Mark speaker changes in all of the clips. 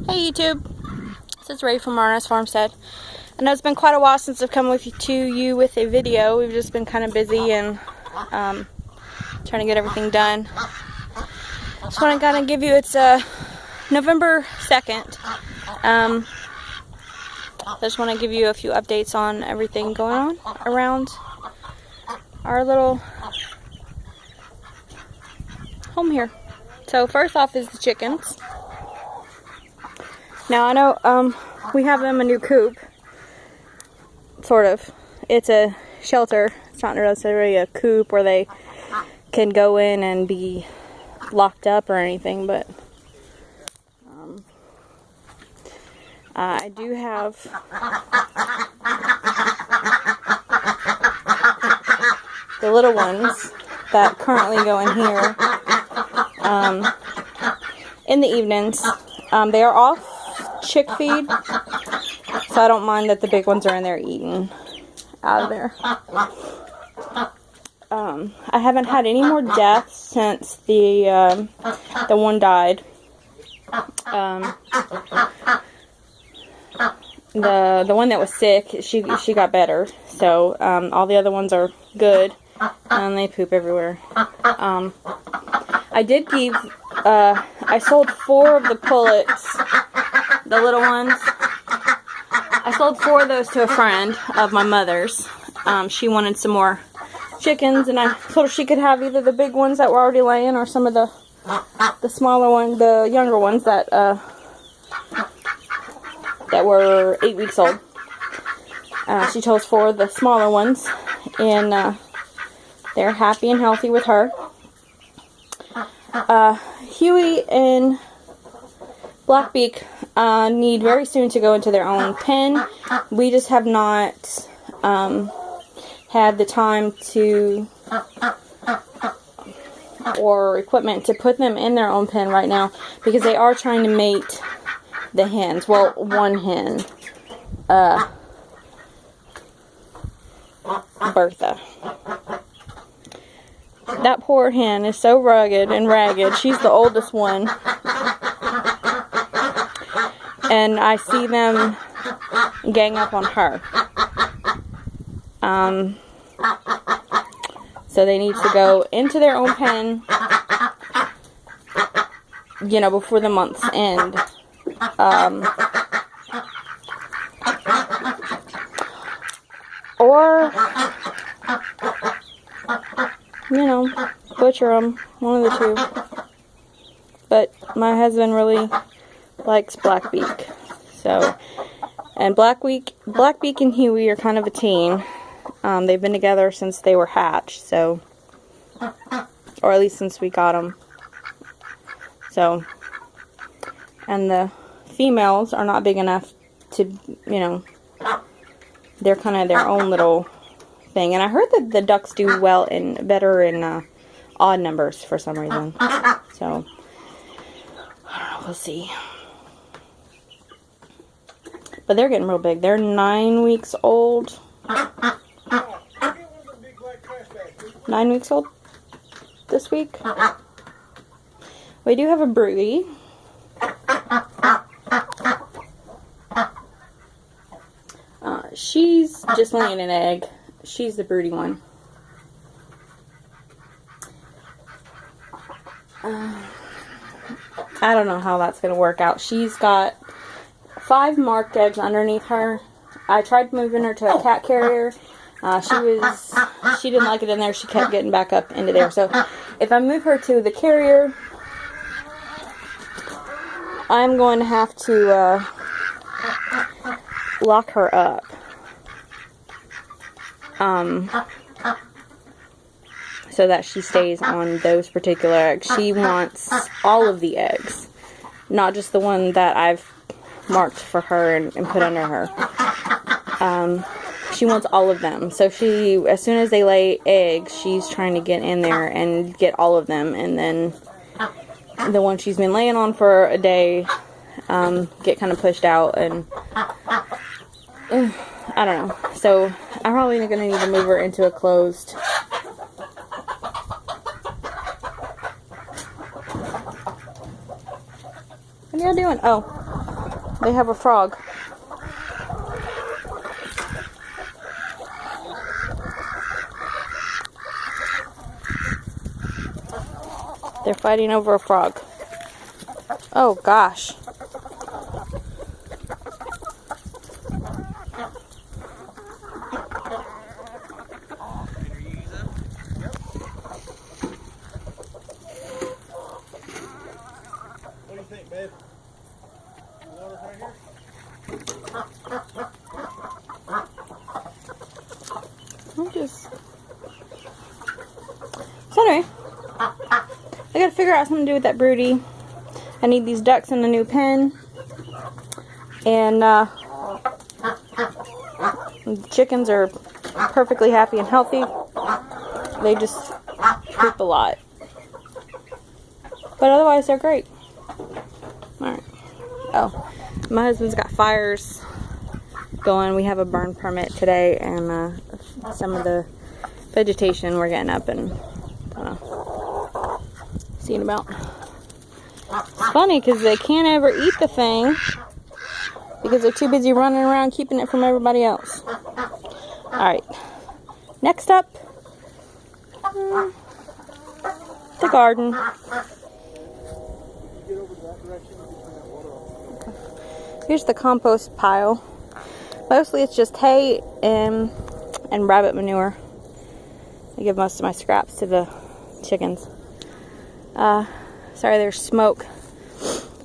Speaker 1: Hey YouTube, this is Ray from RNS Farmstead. I know it's been quite a while since I've come to you with a video. We've just been kind of busy and trying to get everything done. Just want to kind of give you, it's November 2nd. I just want to give you a few updates on everything going on around our little home here. So first off is the chickens. Now I know we have them a new coop, sort of. It's a shelter. It's not necessarily a coop where they can go in and be locked up or anything, but I do have the little ones that currently go in here in the evenings. They are off chick feed, so I don't mind that the big ones are in there eating out of there. I haven't had any more deaths since the one died. The one that was sick, she got better, so all the other ones are good, and they poop everywhere. I did give, I sold 4 of the pullets, the little ones. I sold 4 of those to a friend of my mother's. She wanted some more chickens, and I told her she could have either the big ones that were already laying or some of the smaller ones, the younger ones that were 8 weeks old. She chose 4 of the smaller ones, and they're happy and healthy with her. Huey and Blackbeak need very soon to go into their own pen. We just have not had the time to or equipment to put them in their own pen right now, because they are trying to mate the hens. Well, one hen, Bertha. That poor hen is so rugged and ragged. She's the oldest one. And I see them gang up on her. So they need to go into their own pen, you know, before the month's end. Or, you know, butcher them, one of the two. But my husband really likes Blackbeak. So, and Blackbeak and Huey are kind of a team. They've been together since they were hatched, so, or at least since we got them. So, and the females are not big enough to, you know, they're kind of their own little thing. And I heard that the ducks do better in odd numbers for some reason. So, I don't know, we'll see. But they're getting real big. They're 9 weeks old. 9 weeks old this week. We do have a broody. She's just laying an egg. She's the broody one. I don't know how that's going to work out. She's got 5 marked eggs underneath her. I tried moving her to a cat carrier. She didn't like it in there. She kept getting back up into there. So if I move her to the carrier, I'm going to have to lock her up. So that she stays on those particular eggs. She wants all of the eggs, not just the one that I've marked for her and put under her. She wants all of them. So as soon as they lay eggs, she's trying to get in there and get all of them, and then the one she's been laying on for a day get kind of pushed out, and I don't know. So I'm probably going to need to move her into a closed. What are y'all doing? Oh. they have a frog. They're fighting over a frog. Oh gosh.
Speaker 2: What do you think, babe? Water right here?
Speaker 1: So anyway, I gotta figure out something to do with that broody. I need these ducks in a new pen. And the chickens are perfectly happy and healthy. They just poop a lot. But otherwise, they're great. Alright. Oh, my husband's got fires going. We have a burn permit today, and some of the vegetation we're getting up and seeing about. It's funny because they can't ever eat the thing because they're too busy running around keeping it from everybody else. Alright. Next up, the garden. Here's the compost pile. Mostly it's just hay and rabbit manure. I give most of my scraps to the chickens. Sorry, there's smoke.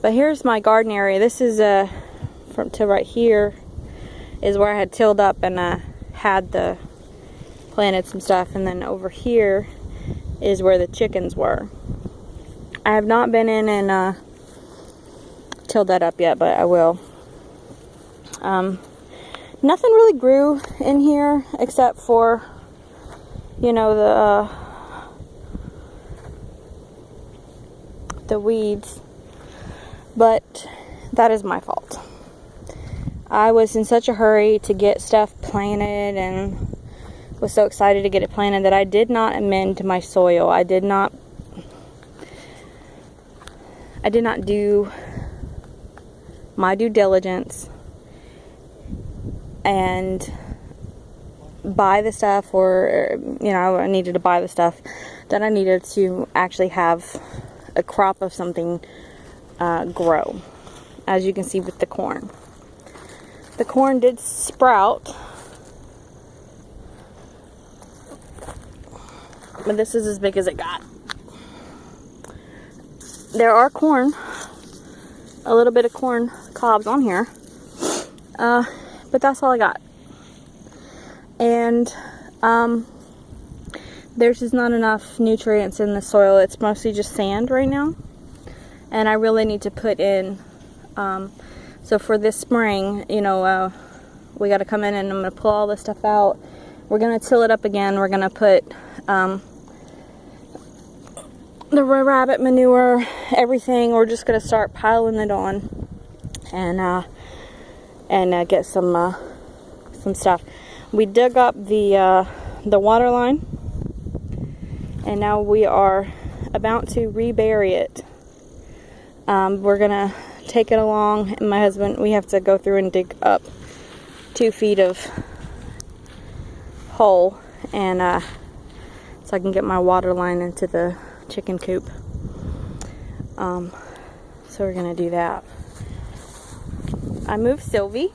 Speaker 1: But here's my garden area. This is from to right here is where I had tilled up and had planted some stuff, and then over here is where the chickens were. I have not been in and tilled that up yet, but I will. Nothing really grew in here except for, you know, the weeds, but that is my fault. I was in such a hurry to get stuff planted and was so excited to get it planted that I did not amend my soil. I did not do my due diligence and buy the stuff, or you know, I needed to buy the stuff that I needed to actually have a crop of something grow. As you can see with the corn. The corn did sprout, but this is as big as it got. There are a little bit of corn cobs on here, but that's all I got. And there's just not enough nutrients in the soil. It's mostly just sand right now, and I really need to put in so for this spring, you know, we got to come in and I'm going to pull all this stuff out. We're going to till it up again. We're going to put the rabbit manure, everything. We're just going to start piling it on and get some stuff. We dug up the water line, and now we are about to rebury it. We're going to take it along, and my husband, we have to go through and dig up 2 feet of hole, and so I can get my water line into the chicken coop. So we're gonna do that. I moved Sylvie.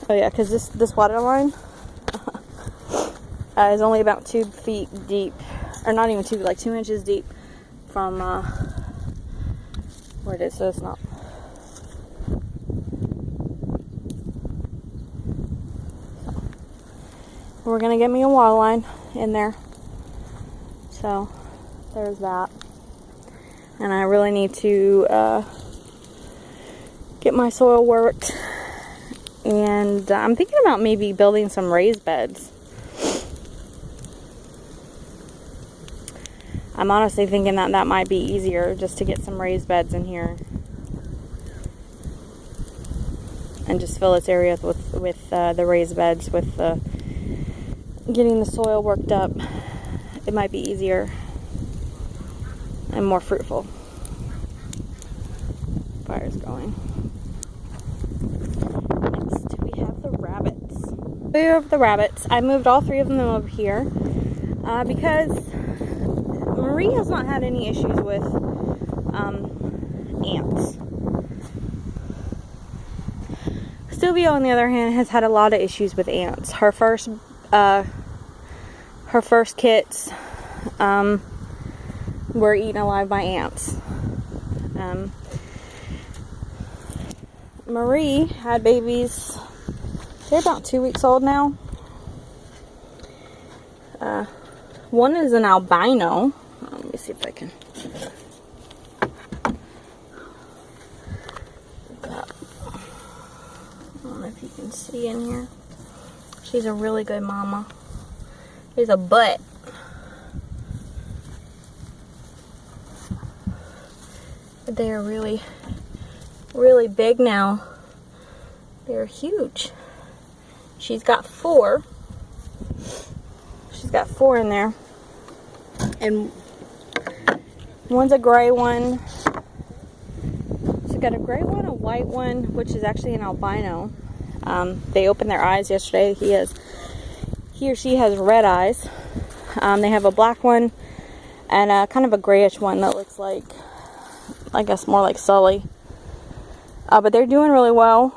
Speaker 1: Oh yeah, because this water line is only about 2 feet deep, or not even 2, like 2 inches deep from where it is, so it's not. We're gonna get me a water line in there. So there's that. And I really need to get my soil worked. And I'm thinking about maybe building some raised beds. I'm honestly thinking that might be easier, just to get some raised beds in here and just fill this area with the raised beds, with getting the soil worked up. It might be easier and more fruitful. fire's going. Next, we have the rabbits. We have the rabbits. I moved all 3 of them over here because Marie has not had any issues with ants. Sylvia, on the other hand, has had a lot of issues with ants. Her first kits were eaten alive by ants. Marie had babies. They're about 2 weeks old now. One is an albino. Let me see if I can. I don't know if you can see in here. She's a really good mama. She's a butt. They are really, really big now. They're huge. She's got 4. She's got 4 in there. And one's a gray one. She's got a gray one, a white one, which is actually an albino. They opened their eyes yesterday. He or she has red eyes. They have a black one and kind of a grayish one that looks like, I guess, more like Sully. But they're doing really well.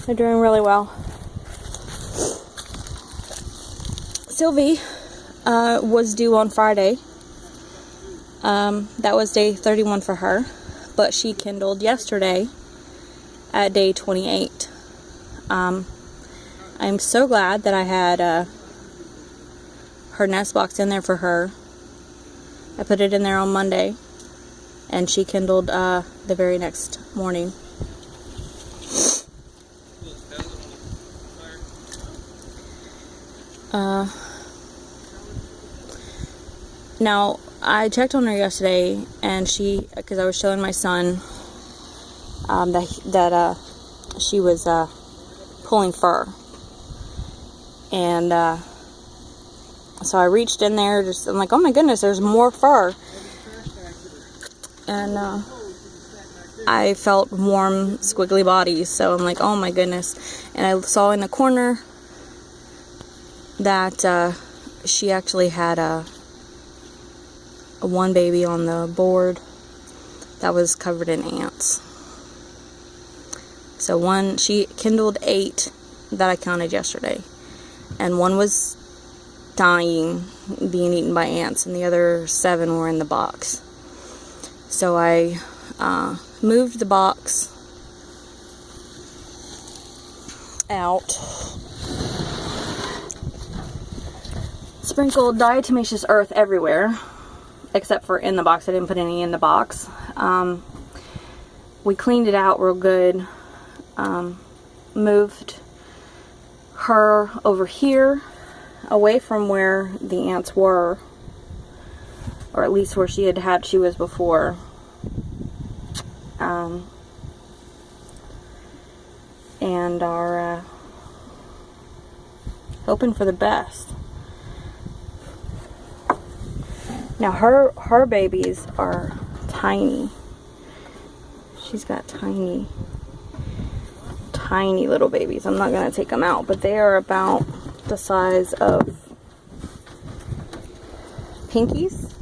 Speaker 1: They're doing really well. Sylvie was due on Friday. That was day 31 for her. But she kindled yesterday at day 28. I'm so glad that I had her nest box in there for her. I put it in there on Monday. And she kindled the very next morning. Now, I checked on her yesterday, and because I was showing my son that she was pulling fur. And so I reached in there, I'm like, oh my goodness, there's more fur. And I felt warm, squiggly bodies, so I'm like, oh my goodness. And I saw in the corner that she actually had a one baby on the board that was covered in ants. So she kindled 8 that I counted yesterday, and one was dying, being eaten by ants, and the other 7 were in the box. So I moved the box out, sprinkled diatomaceous earth everywhere, except for in the box. I didn't put any in the box. We cleaned it out real good, moved her over here, away from where the ants were, or at least where she was before. And are hoping for the best. Now her babies are tiny. She's got tiny little babies. I'm not gonna take them out, but they are about the size of pinkies,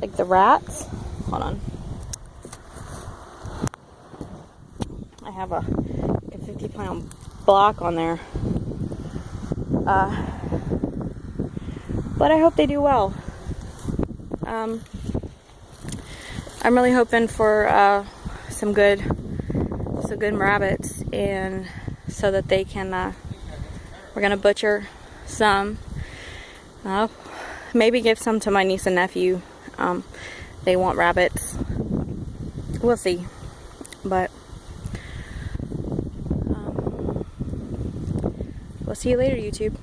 Speaker 1: like the rats. Hold on. I have a 50-pound block on there. But I hope they do well. I'm really hoping for some good rabbits, and so that they can. We're gonna butcher some. Maybe give some to my niece and nephew. They want rabbits. We'll see. But we'll see you later, YouTube.